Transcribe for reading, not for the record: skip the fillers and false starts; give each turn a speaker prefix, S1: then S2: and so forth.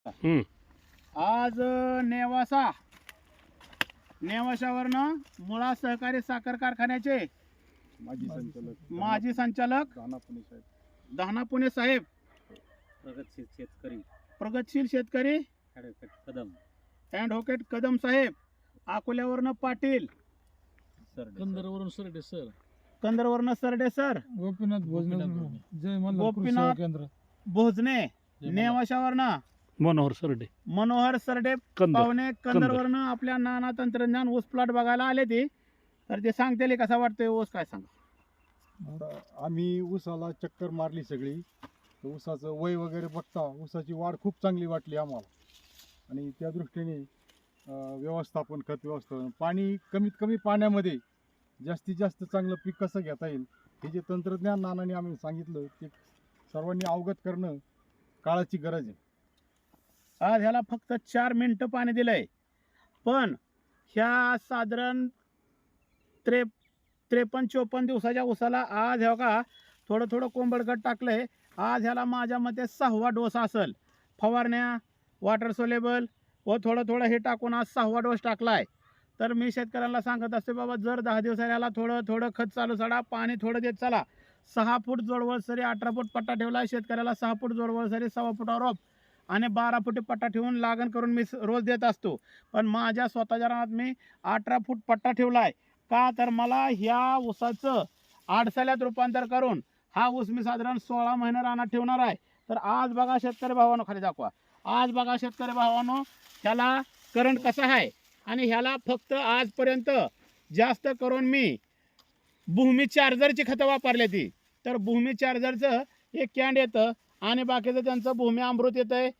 S1: आज नेवाशावरनं मुळा सहकारी साखर कारखान्याचे माजी संचालक दाना पुणे साहेब, प्रगतशील शेतकरी ॲडव्होकेट कदम साहेब, अकोल्यावरनं पाटील, कंदरवरनं सरडे सर, गोपीनाथ भोजने, नेवाशावरनं मनोहर सरडे पाहुणे कंदरवरनं आपल्या नाना तंत्रज्ञान ऊस प्लॉट बघायला आले ते. तर ते सांगते कसा वाटतोय ऊस, काय सांगा.
S2: आम्ही ऊसाला चक्कर मारली सगळी, ऊसाचं वय वगैरे बघता ऊसाची वाढ खूप चांगली वाटली आम्हाला. आणि त्या दृष्टीने व्यवस्थापन, खत व्यवस्थापन, पाणी कमीत कमी पाण्यामध्ये जास्तीत जास्त चांगलं पीक कसं घेता येईल हे जे तंत्रज्ञान नानाने आम्ही सांगितलं ते सर्वांनी अवगत करणं काळाची गरज आहे.
S1: आज ह्याला फक्त 4 मिनिटं पाणी दिलंय, पण ह्या साधारण 53-54 दिवसाच्या ऊसाला आज ह्या का थोडं थोडं कोंबडगट टाकलंय. आज ह्याला माझ्या मते 6वा डोस असेल. फवारण्या, वॉटर सोलेबल व थोडं थोडं हे टाकून आज 6वा डोस टाकलाय. तर मी शेतकऱ्यांना सांगत असते, बाबा जर 10 दिवसाला ह्याला थोडं थोडं खत चालू चढा, पाणी थोडं देत चला. 6 फूट जोडवळ सरी 18 फूट पट्टा ठेवलाय. शेतकऱ्याला 6 फूट जोडवळ सरी 1.25 फुटावर रोप आणि 12 फुटी पट्टा ठेवून लागण करून मी रोज देत असतो. पण माझ्या स्वतःच्या रानात मी 18 फूट पट्टा ठेवलाय. का तर मला ह्या ऊसाचं आडसाल्यात रूपांतर करून हा ऊस मी साधारण 16 महिने रानात ठेवणार आहे. तर आज बघा शेतकरी भावांनो, खाली दाखवा, आज बघा शेतकरी भावांनो ह्याला करंट कसा आहे. आणि ह्याला फक्त आजपर्यंत जास्त करून मी भूमी चार्जरची खतं वापरली ती. तर भूमी चार्जरचं एक कॅन्ड येतं आणि बाकीचं त्यांचं भूमी अमृत येतं आहे.